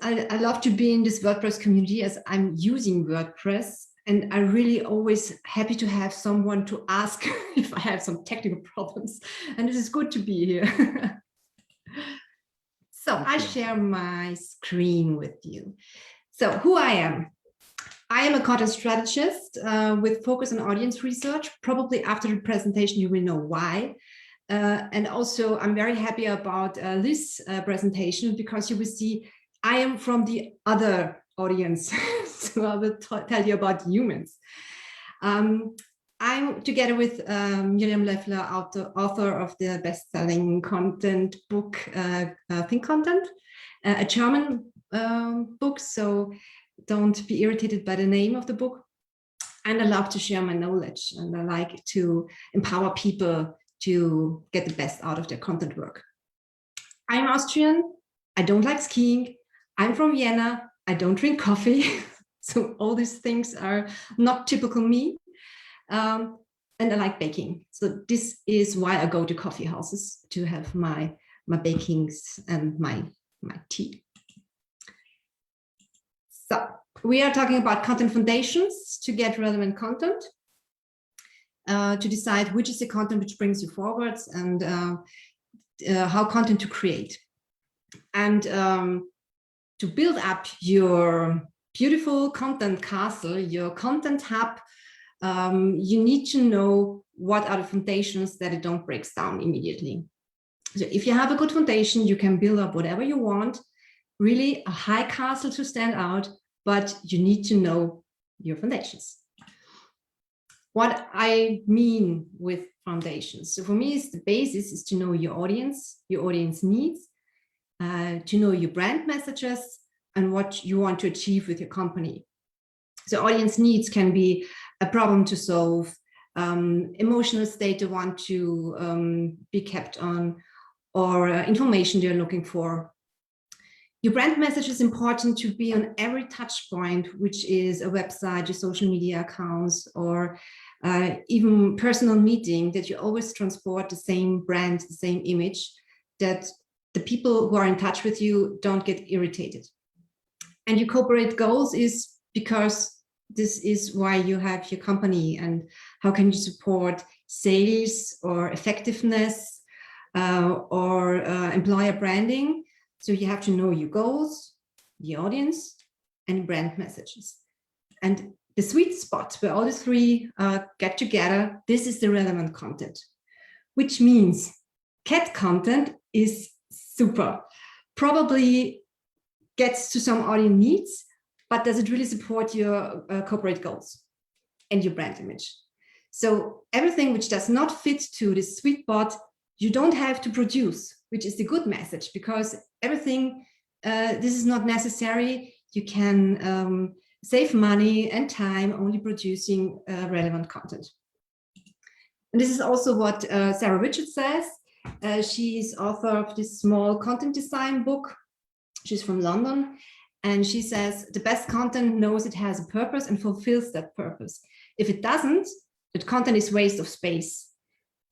I love to be in this WordPress community as I'm using WordPress, and I'm really always happy to have someone to ask if I have some technical problems, and it is good to be here. So I share my screen with you. So who I am a content strategist with focus on audience research. Probably after the presentation, you will know why. And also, I'm very happy about this presentation because you will see I am from the other audience. So I will tell you about humans. I'm together with Miriam Leffler, author of the best-selling content book, Think Content, a German book. So don't be irritated by the name of the book. And I love to share my knowledge, and I like to empower people to get the best out of their content work. I'm Austrian. I don't like skiing. I'm from Vienna. I don't drink coffee. So all these things are not typical me. And I like baking. So this is why I go to coffee houses to have my bakings and my tea. So we are talking about content foundations to get relevant content, to decide which is the content which brings you forwards, and how content to create. And to build up your beautiful content castle, your content hub, you need to know what are the foundations that it don't break down immediately. So if you have a good foundation, you can build up whatever you want, really a high castle to stand out, but you need to know your foundations. What I mean with foundations. So for me, the basis is to know your audience needs, to know your brand messages and what you want to achieve with your company. So audience needs can be a problem to solve, emotional state they want to be kept on, or information they're looking for. Your brand message is important to be on every touch point, which is a website, your social media accounts, or even personal meeting, that you always transport the same brand, the same image, that the people who are in touch with you don't get irritated. And your corporate goals is because this is why you have your company, and how can you support sales or effectiveness or employer branding. So you have to know your goals, the audience, and brand messages. And the sweet spot where all the three get together, this is the relevant content, which means cat content is super. Probably gets to some audience needs, but does it really support your corporate goals and your brand image? So everything which does not fit to this sweet spot, you don't have to produce, which is the good message, because everything, this is not necessary. You can save money and time only producing relevant content. And this is also what Sarah Richards says. She's author of this small content design book. She's from London. And she says, the best content knows it has a purpose and fulfills that purpose. If it doesn't, that content is waste of space.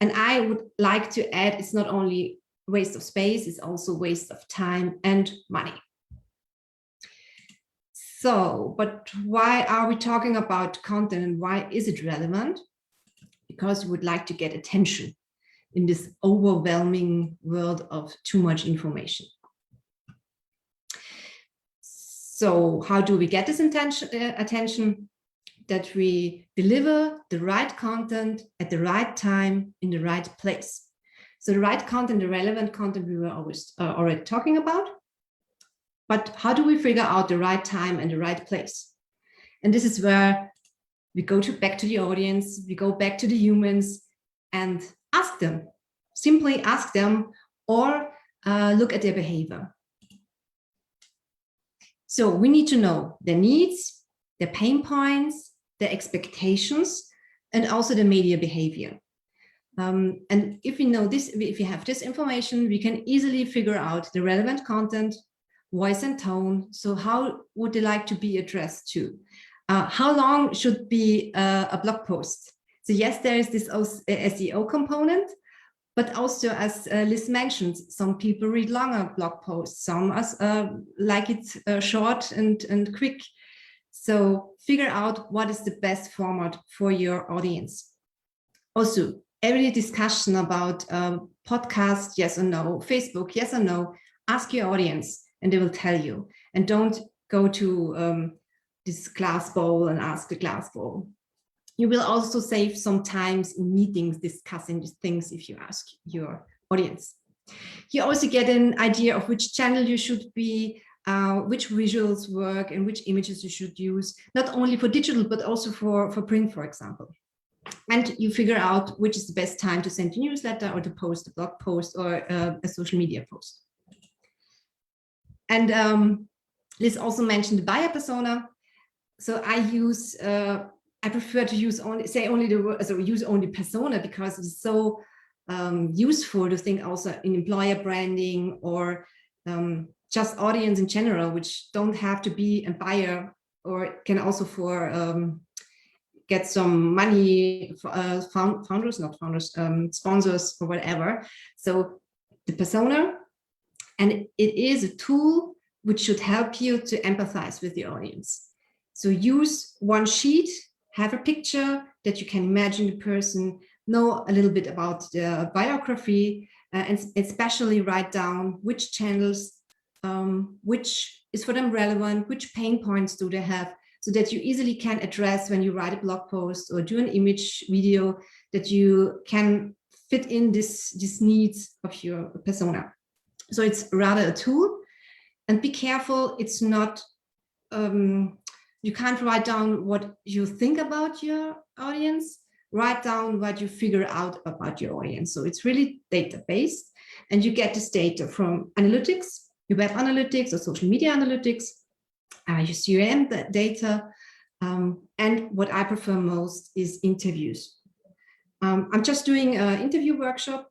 And I would like to add, it's not only waste of space, it's also waste of time and money. So, but why are we talking about content and why is it relevant? Because we would like to get attention in this overwhelming world of too much information. So how do we get this attention? That we deliver the right content at the right time in the right place. So the right content, the relevant content we were always already talking about. But how do we figure out the right time and the right place? And this is where we go back to the audience, we go back to the humans and ask them, simply ask them, or look at their behavior. So we need to know their needs, their pain points, their expectations, and also the media behavior. And if we know this, if you have this information, we can easily figure out the relevant content, voice and tone. So how would they like to be addressed to? How long should be a blog post? So yes, there is this SEO component, But also, as Liz mentioned, some people read longer blog posts, some like it short and quick. So figure out what is the best format for your audience. Also, every discussion about podcast, yes or no, Facebook, yes or no, ask your audience and they will tell you. And don't go to this glass bowl and ask the glass bowl. You will also save some times in meetings discussing these things if you ask your audience. You also get an idea of which channel you should be, which visuals work and which images you should use, not only for digital, but also for print, for example. And you figure out which is the best time to send a newsletter or to post a blog post or a social media post. And Liz also mentioned the buyer persona. So I prefer to use only persona, because it's so useful to think also in employer branding or just audience in general, which don't have to be a buyer, or can also get some money, sponsors or whatever. So the persona, and it is a tool which should help you to empathize with the audience. So use one sheet, have a picture that you can imagine the person, know a little bit about the biography, and especially write down which channels, which is for them relevant, which pain points do they have, so that you easily can address when you write a blog post or do an image video, that you can fit in these needs of your persona. So it's rather a tool, and be careful, it's not, you can't write down what you think about your audience, write down what you figure out about your audience. So it's really data-based, and you get this data from analytics, your web analytics or social media analytics, your CRM data, and what I prefer most is interviews. I'm just doing an interview workshop.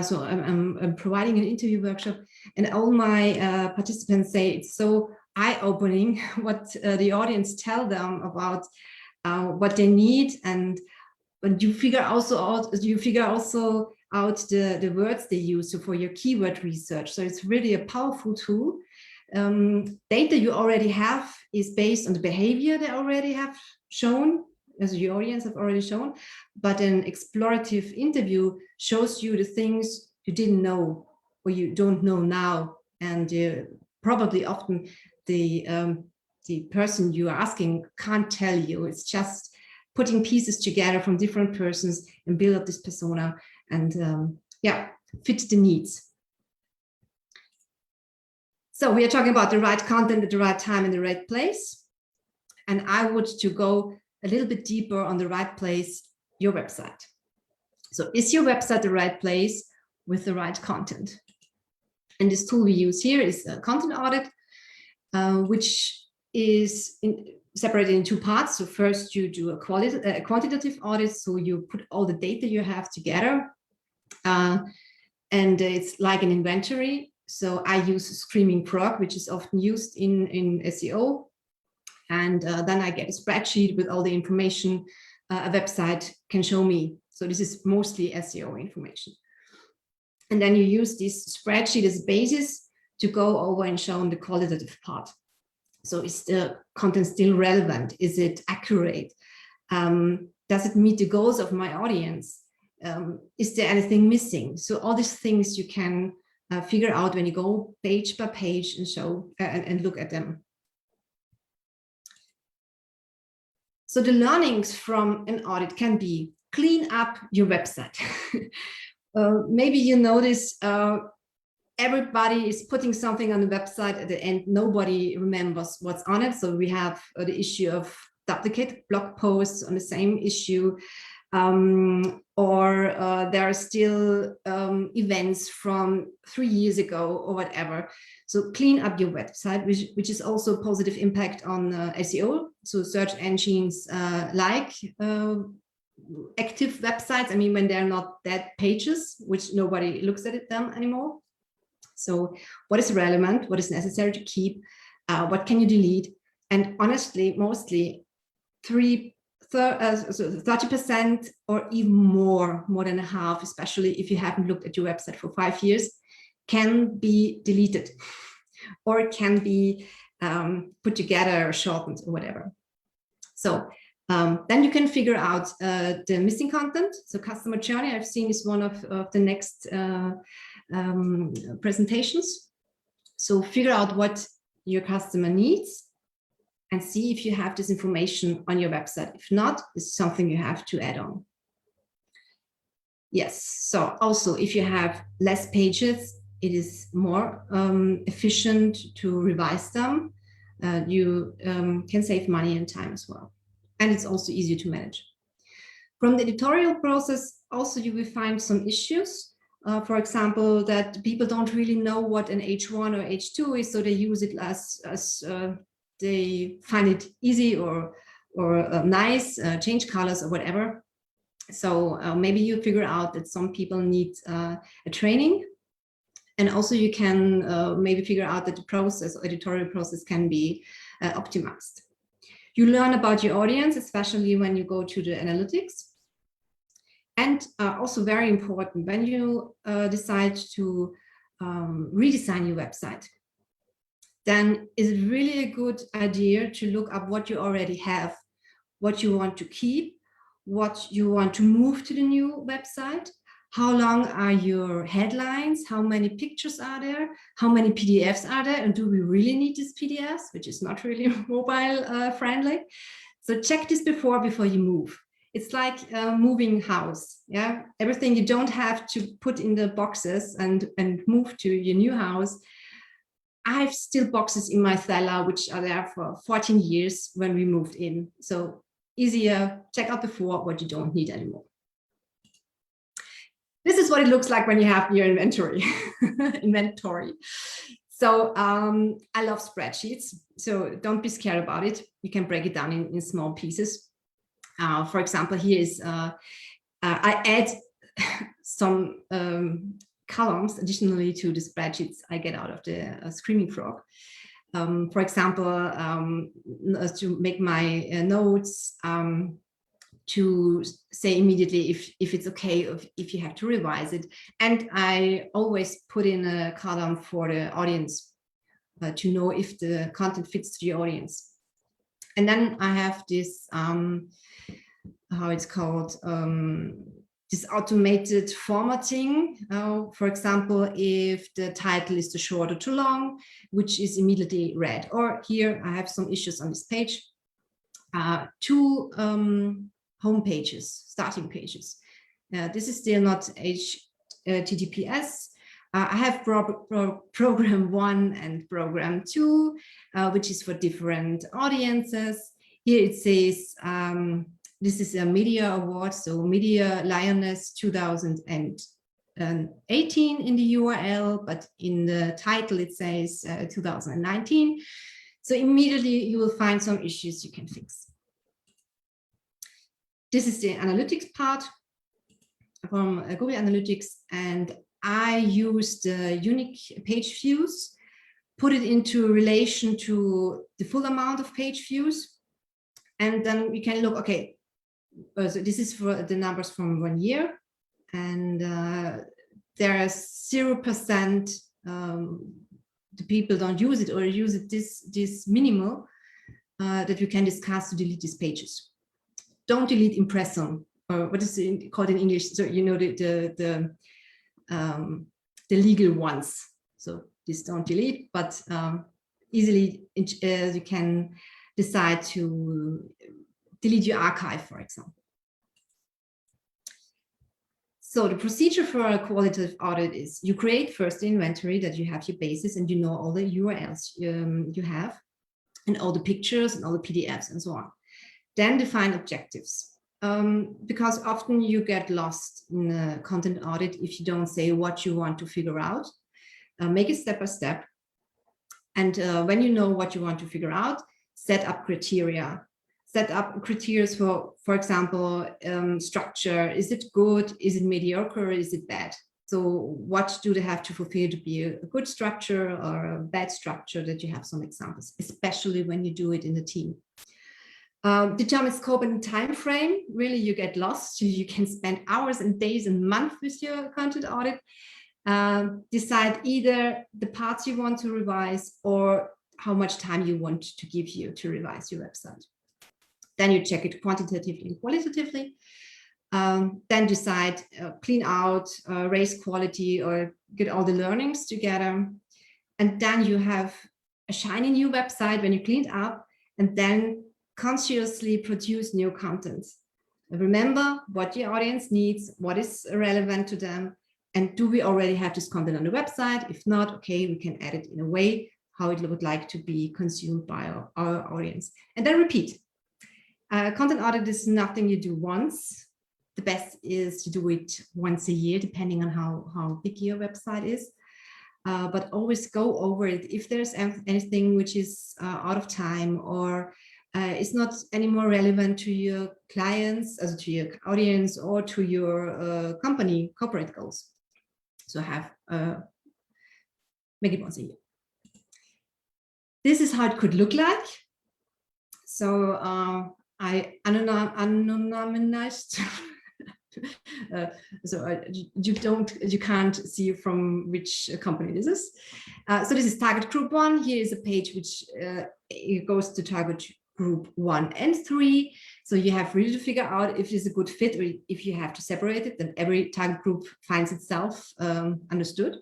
So I'm providing an interview workshop, and all my participants say it's so eye-opening what the audience tell them about what they need, and you figure also out the words they use, so for your keyword research. So it's really a powerful tool. Data you already have is based on the behavior they already have shown, as your audience have already shown, but an explorative interview shows you the things you didn't know or you don't know now, and probably often the person you are asking can't tell you. It's just putting pieces together from different persons and build up this persona and fit the needs. So we are talking about the right content at the right time in the right place, and I would to go a little bit deeper on the right place, your website. So is your website the right place with the right content? And this tool we use here is a content audit, which is separated in two parts. So first you do a quantitative audit. So you put all the data you have together, and it's like an inventory. So I use Screaming Frog, which is often used in SEO. And then I get a spreadsheet with all the information a website can show me. So this is mostly SEO information. And then you use this spreadsheet as a basis to go over and show the qualitative part. So is the content still relevant? Is it accurate? Does it meet the goals of my audience? Is there anything missing? So all these things you can figure out when you go page by page and show and look at them. So the learnings from an audit can be: clean up your website. Maybe you notice everybody is putting something on the website at the end, nobody remembers what's on it. So we have the issue of duplicate blog posts on the same issue, or there are still events from 3 years ago or whatever. So clean up your website, which is also a positive impact on SEO. So search engines like active websites. I mean, when they're not dead pages, which nobody looks at them anymore. So what is relevant? What is necessary to keep? What can you delete? And honestly, mostly 3 30% or even more than a half, especially if you haven't looked at your website for 5 years, can be deleted or can be put together or shortened or whatever. So then you can figure out the missing content. So customer journey, I've seen, is one of the next presentations. So figure out what your customer needs and see if you have this information on your website. If not, it's something you have to add on. Yes, so also if you have less pages, it is more efficient to revise them. You can save money and time as well. And it's also easier to manage. From the editorial process, also you will find some issues. For example, that people don't really know what an H1 or H2 is, so they use it as they find it easy or nice, change colors or whatever. So maybe you figure out that some people need a training. And also you can maybe figure out that the process, or editorial process, can be optimized. You learn about your audience, especially when you go to the analytics. And also very important, when you decide to redesign your website, then is it really a good idea to look up what you already have, what you want to keep, what you want to move to the new website, how long are your headlines, how many pictures are there, how many PDFs are there, and do we really need these PDFs, which is not really mobile friendly. So check this before you move. It's like moving house, yeah? Everything you don't have to put in the boxes and move to your new house. I have still boxes in my cellar, which are there for 14 years when we moved in. So easier, check out before what you don't need anymore. This is what it looks like when you have your inventory. So I love spreadsheets, so don't be scared about it. You can break it down in small pieces. For example, here is, I add some columns additionally to the spreadsheets I get out of the Screaming Frog. For example, to make my notes, to say immediately if it's okay, if you have to revise it. And I always put in a column for the audience to know if the content fits to the audience. And then I have this, how it's called, this automated formatting. For example, if the title is too short or too long, which is immediately read. Or here I have some issues on this page. Two home pages, starting pages. This is still not HTTPS. I have program 1 and program 2, which is for different audiences. Here it says, this is a media award, so Media Lioness 2018 in the URL, but in the title it says 2019. So immediately you will find some issues you can fix. This is the analytics part from Google Analytics, and I use the unique page views, put it into relation to the full amount of page views, and then we can look, okay, so this is for the numbers from 1 year, and there is 0% the people don't use it or use it this minimal that we can discuss to delete these pages. Don't delete impressum, or what is it called in English? So you know the legal ones. So this don't delete, but easily you can decide to delete your archive, for example. So the procedure for a qualitative audit is you create first the inventory, that you have your basis and you know all the URLs you have and all the pictures and all the PDFs and so on. Then define objectives, because often you get lost in a content audit if you don't say what you want to figure out. Make it step by step. And when you know what you want to figure out, set up criteria. Set up criteria for example, structure. Is it good? Is it mediocre? Is it bad? So what do they have to fulfill to be a good structure or a bad structure, that you have some examples, especially when you do it in a team. Determine scope and time frame. Really, you get lost. You can spend hours and days and months with your content audit. Decide either the parts you want to revise or how much time you want to give you to revise your website. Then you check it quantitatively and qualitatively. Then decide, clean out, raise quality, or get all the learnings together. And then you have a shiny new website when you cleaned up, and then consciously produce new content. Remember what your audience needs, what is relevant to them, and do we already have this content on the website? If not, okay, we can add it in a way how it would like to be consumed by our audience. And then repeat. Content audit is nothing you do once. The best is to do it once a year, depending on how big your website is. But always go over it. If there's anything which is out of time or is not anymore relevant to your clients, as to your audience, or to your company corporate goals. So make it once a year. This is how it could look like. So I anonymized. You can't see from which company this is. So this is target group 1. Here is a page which it goes to target group 1 and 3. So you have really to figure out if it's a good fit, or if you have to separate it, then every target group finds itself understood.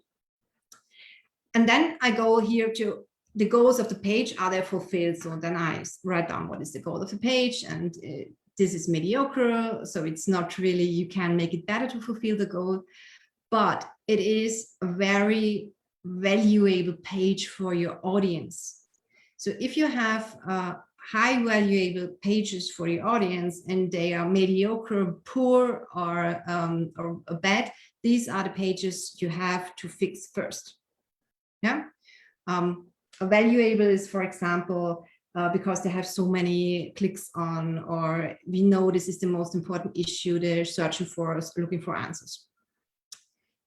And then I go here to the goals of the page. Are they fulfilled? So then I write down what is the goal of the page, and this is mediocre, so it's not really, you can make it better to fulfill the goal, but it is a very valuable page for your audience. So if you have high valuable pages for your audience and they are mediocre, poor, or bad, these are the pages you have to fix first. Yeah. A valuable is, for example, because they have so many clicks on, or we know this is the most important issue they're searching for, looking for answers.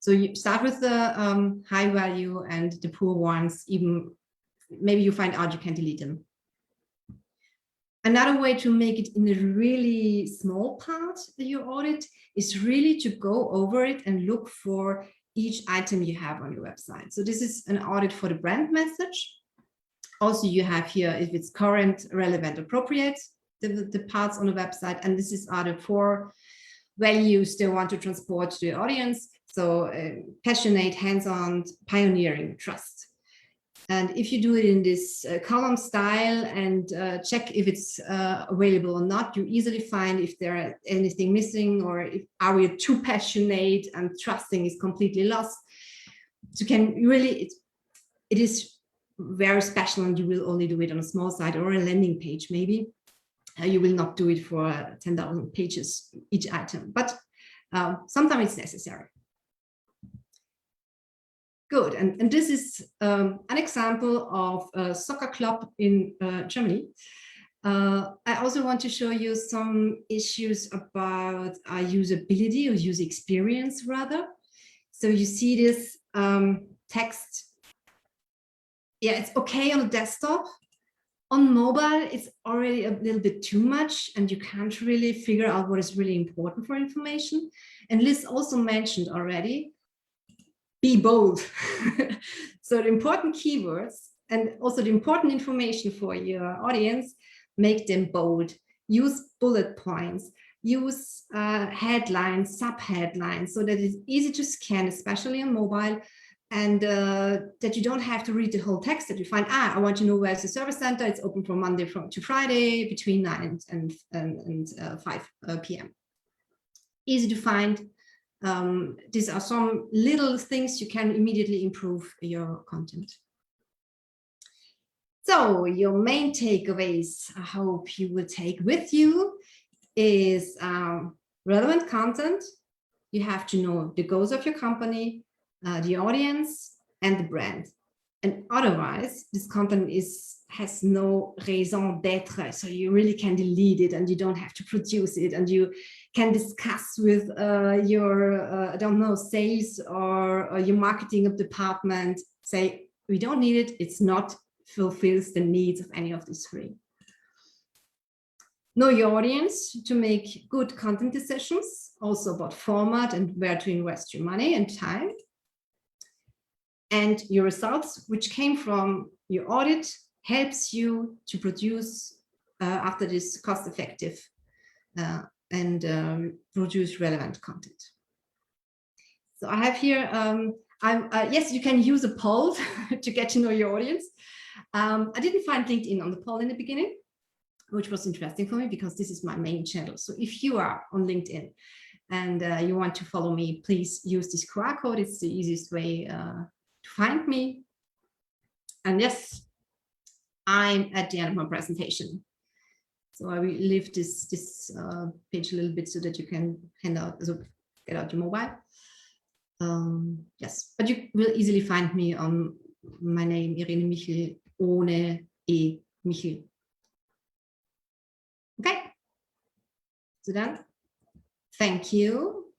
So you start with the high value, and the poor ones, even maybe you find out you can delete them. Another way to make it in a really small part of your audit is really to go over it and look for each item you have on your website. So this is an audit for the brand message. Also, you have here, if it's current, relevant, appropriate, the parts on the website. And this is are the 4 values they want to transport to the audience. So passionate, hands-on, pioneering, trust. And if you do it in this column style and check if it's available or not, you easily find if there are anything missing, or if are we too passionate and trusting is completely lost. So you can really, it is very special, and you will only do it on a small site or a landing page. Maybe you will not do it for 10,000 pages each item, but sometimes it's necessary. Good, and this is an example of a soccer club in Germany. I also want to show you some issues about usability, or user experience rather. So you see this text. Yeah, it's okay on a desktop. On mobile, it's already a little bit too much, and you can't really figure out what is really important for information. And Liz also mentioned already, be bold. So the important keywords and also the important information for your audience, make them bold. Use bullet points, use headlines, sub-headlines, so that it's easy to scan, especially on mobile, and that you don't have to read the whole text, that you find, I want to know where's the service center. It's open from Monday to Friday between 9 and 5 p.m. Easy to find. These are some little things you can immediately improve your content. So your main takeaways, I hope you will take with you, is relevant content. You have to know the goals of your company, the audience, and the brand. And otherwise, this content has no raison d'être. So you really can delete it, and you don't have to produce it, and you can discuss with your, I don't know, sales or your marketing department, say, we don't need it. It's not fulfills the needs of any of these 3. Know your audience to make good content decisions, also about format and where to invest your money and time. And your results, which came from your audit, helps you to produce after this cost-effective and produce relevant content. So I have here, yes, you can use a poll to get to know your audience. I didn't find LinkedIn on the poll in the beginning, which was interesting for me because this is my main channel. So if you are on LinkedIn and you want to follow me, please use this QR code. It's the easiest way to find me. And yes, I'm at the end of my presentation. So I will leave this page a little bit so that you can get out your mobile. Yes, but you will easily find me on my name, Irene Michl, ohne E, Michl. Okay, so then, thank you